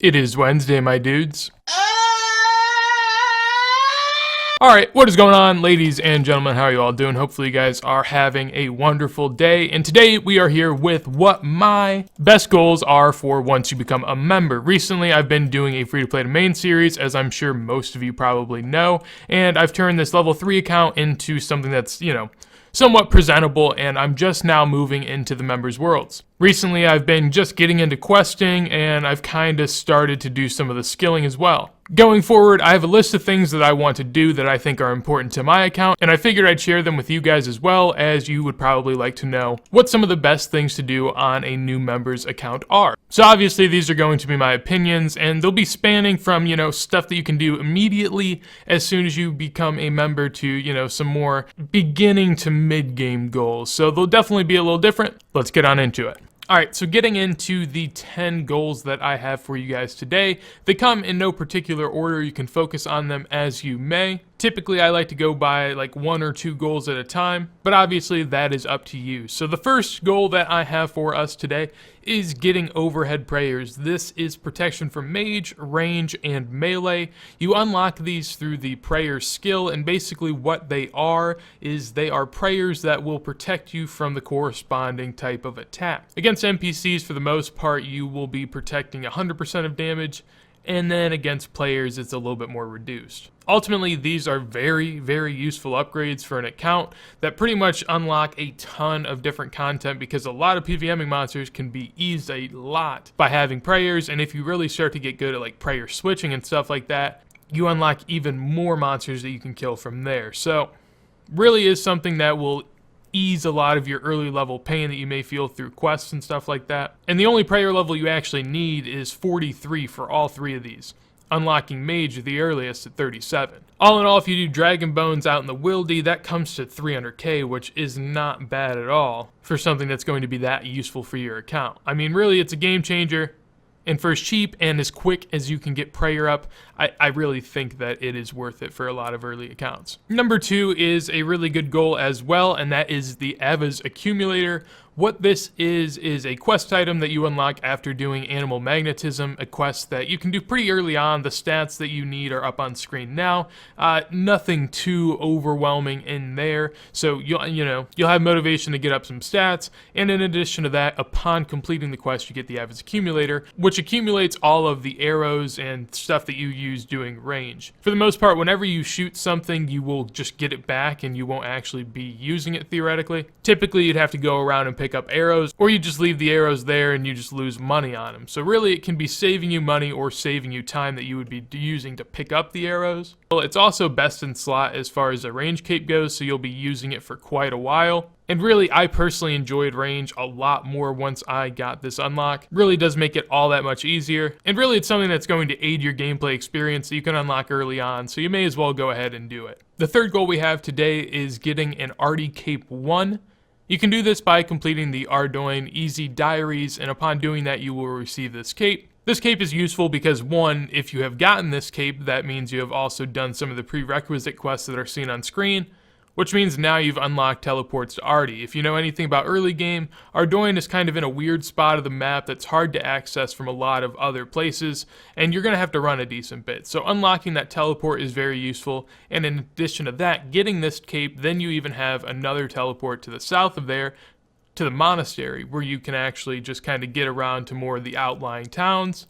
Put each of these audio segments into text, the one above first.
It is Wednesday, my dudes. Alright, what is going on, ladies and gentlemen? How are you all doing? Hopefully you guys are having a wonderful day. And today we are here with what my best goals are for once you become a member. Recently, I've been doing a free-to-play to main series, as I'm sure most of you probably know. And I've turned this level 3 account into something that's, somewhat presentable, and I'm just now moving into the members' worlds. Recently, I've been just getting into questing, and I've kind of started to do some of the skilling as well. Going forward, I have a list of things that I want to do that I think are important to my account, and I figured I'd share them with you guys as well, as you would probably like to know what some of the best things to do on a new member's account are. So obviously, these are going to be my opinions, and they'll be spanning from, stuff that you can do immediately as soon as you become a member to, some more beginning to mid-game goals. So they'll definitely be a little different. Let's get on into it. Alright, so getting into the 10 goals that I have for you guys today, they come in no particular order. You can focus on them as you may. Typically, I like to go by like 1 or 2 goals at a time, but obviously that is up to you. So the first goal that I have for us today is getting overhead prayers. This is protection from mage, range, and melee. You unlock these through the prayer skill, and basically what they are is they are prayers that will protect you from the corresponding type of attack. Against NPCs, for the most part, you will be protecting 100% of damage, and then against players, it's a little bit more reduced. Ultimately, these are very, very useful upgrades for an account that pretty much unlock a ton of different content, because a lot of PvMing monsters can be eased a lot by having prayers, and if you really start to get good at like prayer switching and stuff like that, you unlock even more monsters that you can kill from there. So, really is something that will ease a lot of your early level pain that you may feel through quests and stuff like that. And the only prayer level you actually need is 43 for all 3 of these, unlocking mage the earliest at 37. All in all, if you do dragon bones out in the wildy, that comes to 300k, which is not bad at all for something that's going to be that useful for your account. I mean, really, it's a game changer. And for as cheap and as quick as you can get prayer up, I really think that it is worth it for a lot of early accounts. Number 2 is a really good goal as well, and that is the Ava's Accumulator. What this is a quest item that you unlock after doing Animal Magnetism, a quest that you can do pretty early on. The stats that you need are up on screen now. Nothing too overwhelming in there, so you'll have motivation to get up some stats. And in addition to that, upon completing the quest, you get the Ava's Accumulator, which accumulates all of the arrows and stuff that you use doing range. For the most part, whenever you shoot something, you will just get it back, and you won't actually be using it theoretically. Typically, you'd have to go around and pick up arrows, or you just leave the arrows there and you just lose money on them. So really, it can be saving you money or saving you time that you would be using to pick up the arrows. Well, it's also best in slot as far as a range cape goes, so you'll be using it for quite a while. And really, I personally enjoyed range a lot more once I got this unlock. Really does make it all that much easier. And really, it's something that's going to aid your gameplay experience that you can unlock early on, so you may as well go ahead and do it. The third goal we have today is getting an Ardy Cape 1. You can do this by completing the Ardoin Easy Diaries, and upon doing that, you will receive this cape. This cape is useful because, one, if you have gotten this cape, that means you have also done some of the prerequisite quests that are seen on screen, which means now you've unlocked teleports to Ardy. If you know anything about early game, Ardoin is kind of in a weird spot of the map that's hard to access from a lot of other places, and you're going to have to run a decent bit. So unlocking that teleport is very useful, and in addition to that, getting this cape, then you even have another teleport to the south of there, to the monastery, where you can actually just kind of get around to more of the outlying towns.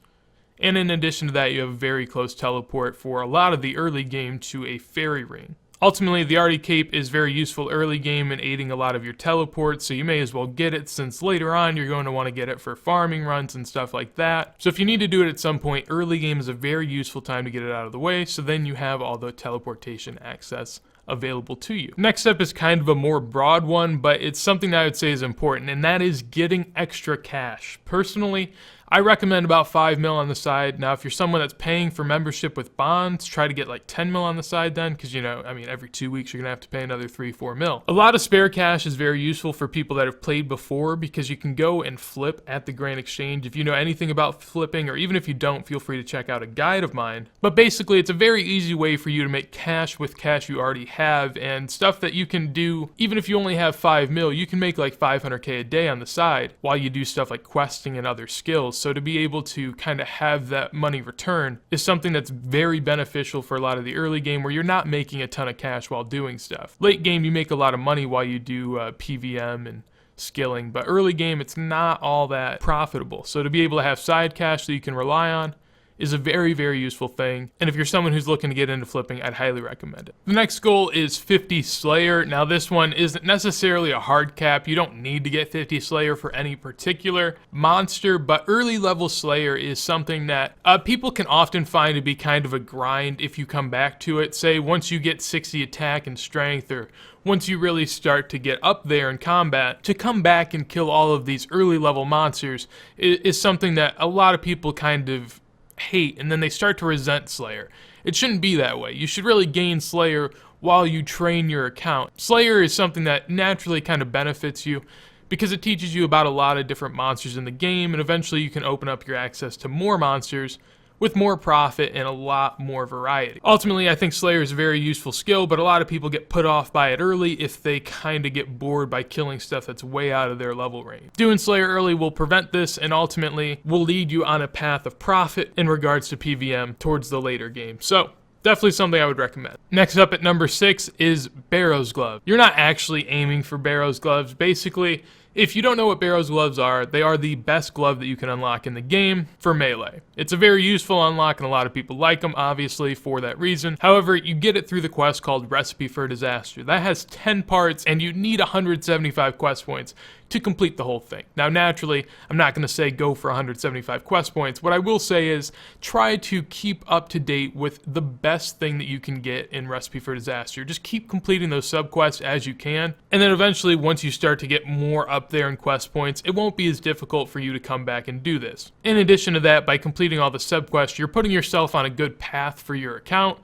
And in addition to that, you have a very close teleport for a lot of the early game to a fairy ring. Ultimately, the Ardy Cape is very useful early game in aiding a lot of your teleports, so you may as well get it, since later on you're going to want to get it for farming runs and stuff like that. So if you need to do it at some point, early game is a very useful time to get it out of the way, so then you have all the teleportation access available to you. Next up is kind of a more broad one, but it's something that I would say is important, and that is getting extra cash. Personally, I recommend about 5 mil on the side. Now, if you're someone that's paying for membership with bonds, try to get like 10 mil on the side then, because, every 2 weeks you're going to have to pay another 3-4 mil. A lot of spare cash is very useful for people that have played before, because you can go and flip at the Grand Exchange. If you know anything about flipping, or even if you don't, feel free to check out a guide of mine. But basically, it's a very easy way for you to make cash with cash you already have, and stuff that you can do, even if you only have 5 mil, you can make like 500k a day on the side while you do stuff like questing and other skills. so to be able to kind of have that money return is something that's very beneficial for a lot of the early game where you're not making a ton of cash while doing stuff. Late game, you make a lot of money while you do PVM and skilling, but early game, it's not all that profitable. So to be able to have side cash that you can rely on is a very, very useful thing. And if you're someone who's looking to get into flipping, I'd highly recommend it. The next goal is 50 Slayer. Now this one isn't necessarily a hard cap. You don't need to get 50 Slayer for any particular monster, but early level Slayer is something that people can often find to be kind of a grind if you come back to it. Say once you get 60 attack and strength, or once you really start to get up there in combat, to come back and kill all of these early level monsters is something that a lot of people kind of hate, and then they start to resent Slayer. It shouldn't be that way. You should really gain Slayer while you train your account. Slayer is something that naturally kind of benefits you because it teaches you about a lot of different monsters in the game, and eventually you can open up your access to more monsters with more profit and a lot more variety. Ultimately, I think Slayer is a very useful skill, but a lot of people get put off by it early if they kind of get bored by killing stuff that's way out of their level range. Doing Slayer early will prevent this and ultimately will lead you on a path of profit in regards to PVM towards the later game. So definitely something I would recommend. Next up at number 6 is Barrow's Glove. You're not actually aiming for Barrow's Gloves. Basically, if you don't know what Barrow's Gloves are, they are the best glove that you can unlock in the game for melee. It's a very useful unlock and a lot of people like them, obviously, for that reason. However, you get it through the quest called Recipe for Disaster. That has 10 parts and you need 175 quest points to complete the whole thing. Now, naturally, I'm not going to say go for 175 quest points. What I will say is try to keep up to date with the best thing that you can get in Recipe for Disaster. Just keep completing those subquests as you can, and then eventually, once you start to get more up there in quest points, it won't be as difficult for you to come back and do this. In addition to that, by completing all the subquests, you're putting yourself on a good path for your account,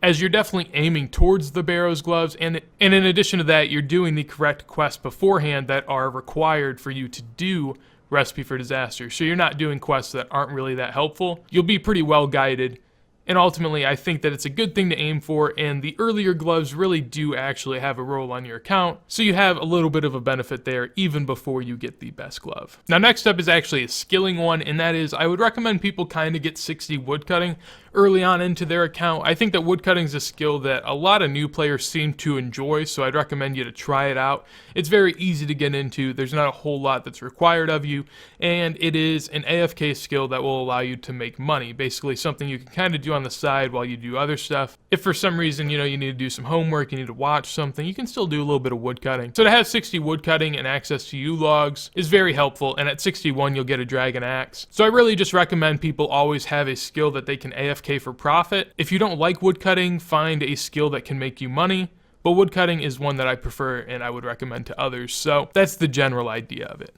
as you're definitely aiming towards the Barrow's Gloves, and in addition to that, you're doing the correct quests beforehand that are required for you to do Recipe for Disaster. So you're not doing quests that aren't really that helpful. You'll be pretty well guided, and ultimately I think that it's a good thing to aim for, and the earlier gloves really do actually have a role on your account, so you have a little bit of a benefit there even before you get the best glove. Now next up is actually a skilling one, and that is I would recommend people kind of get 60 woodcutting early on into their account. I think that woodcutting is a skill that a lot of new players seem to enjoy, so I'd recommend you to try it out. It's very easy to get into, there's not a whole lot that's required of you, and it is an AFK skill that will allow you to make money. Basically something you can kind of do on the side while you do other stuff. If for some reason, you need to do some homework, you need to watch something, you can still do a little bit of woodcutting. So to have 60 woodcutting and access to U-logs is very helpful, and at 61 you'll get a dragon axe. So I really just recommend people always have a skill that they can AFK for profit. If you don't like woodcutting, find a skill that can make you money, but woodcutting is one that I prefer and I would recommend to others. So that's the general idea of it.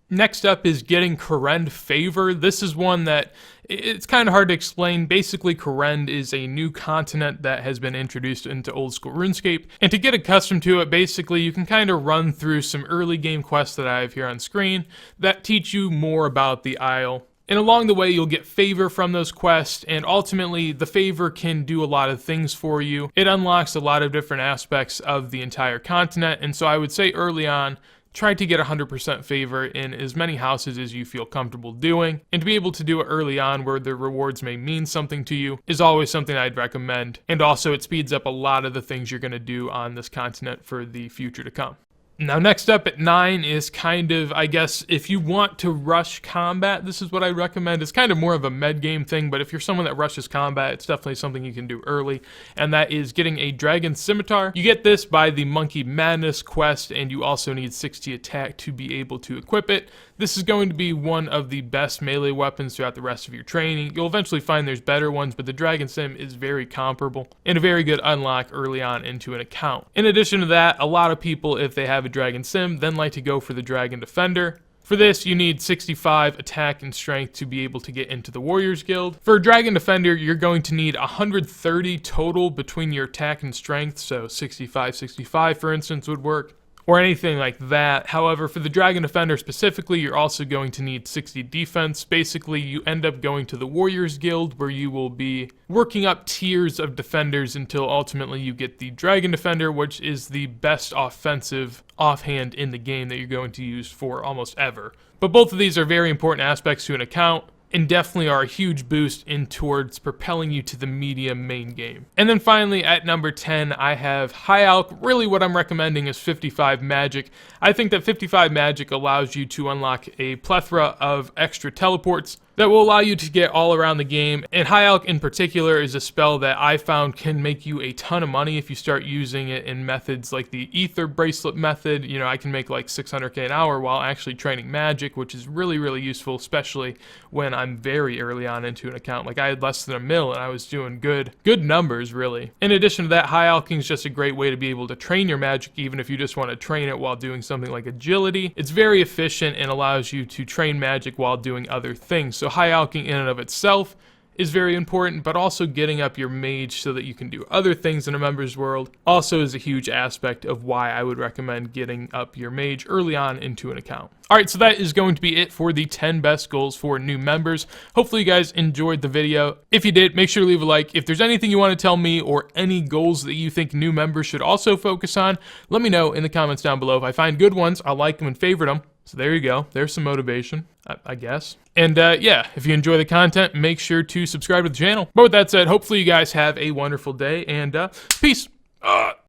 Next up is getting KourendFavour. This is one that it's kind of hard to explain. Basically, Kourend is a new continent that has been introduced into old school RuneScape. And to get accustomed to it, basically, you can kind of run through some early game quests that I have here on screen that teach you more about the Isle. And along the way, you'll get favor from those quests, and ultimately, the favor can do a lot of things for you. It unlocks a lot of different aspects of the entire continent, and so I would say early on, try to get 100% favor in as many houses as you feel comfortable doing, and to be able to do it early on where the rewards may mean something to you is always something I'd recommend, and also it speeds up a lot of the things you're going to do on this continent for the future to come. Now next up at 9 is kind of, I guess, if you want to rush combat, this is what I recommend. It's kind of more of a med game thing, but if you're someone that rushes combat, it's definitely something you can do early, and that is getting a dragon scimitar. You get this by the Monkey Madness quest, and you also need 60 attack to be able to equip it. This is going to be one of the best melee weapons throughout the rest of your training. You'll eventually find there's better ones, but the dragon sim is very comparable and a very good unlock early on into an account. In addition to that, a lot of people, if they have a dragon sim, then like to go for the dragon defender. For this, you need 65 attack and strength to be able to get into the Warriors Guild. For a Dragon Defender, you're going to need 130 total between your attack and strength, so 65, 65 for instance would work. or anything like that. However, for the Dragon Defender specifically, you're also going to need 60 defense. Basically, you end up going to the Warriors Guild, where you will be working up tiers of defenders until ultimately you get the Dragon Defender, which is the best offensive offhand in the game that you're going to use for almost ever. But both of these are very important aspects to an account, and definitely are a huge boost in towards propelling you to the medium main game. And then finally, at number 10, I have High Alch. Really what I'm recommending is 55 Magic. I think that 55 Magic allows you to unlock a plethora of extra teleports that will allow you to get all around the game. And High Alch in particular is a spell that I found can make you a ton of money if you start using it in methods like the Ether Bracelet method. You know, I can make like 600k an hour while actually training magic, which is really, really useful, especially when I'm very early on into an account. Like I had less than a mil and I was doing good numbers, really. In addition to that, High Alching is just a great way to be able to train your magic, even if you just want to train it while doing something like agility. It's very efficient and allows you to train magic while doing other things. So High Alching in and of itself is very important, but also getting up your mage so that you can do other things in a member's world also is a huge aspect of why I would recommend getting up your mage early on into an account. Alright, so that is going to be it for the 10 best goals for new members. Hopefully you guys enjoyed the video. If you did, make sure to leave a like. If there's anything you want to tell me or any goals that you think new members should also focus on, let me know in the comments down below. If I find good ones, I'll like them and favorite them. So there you go. There's some motivation, I guess. And yeah, if you enjoy the content, make sure to subscribe to the channel. But with that said, hopefully you guys have a wonderful day, and peace.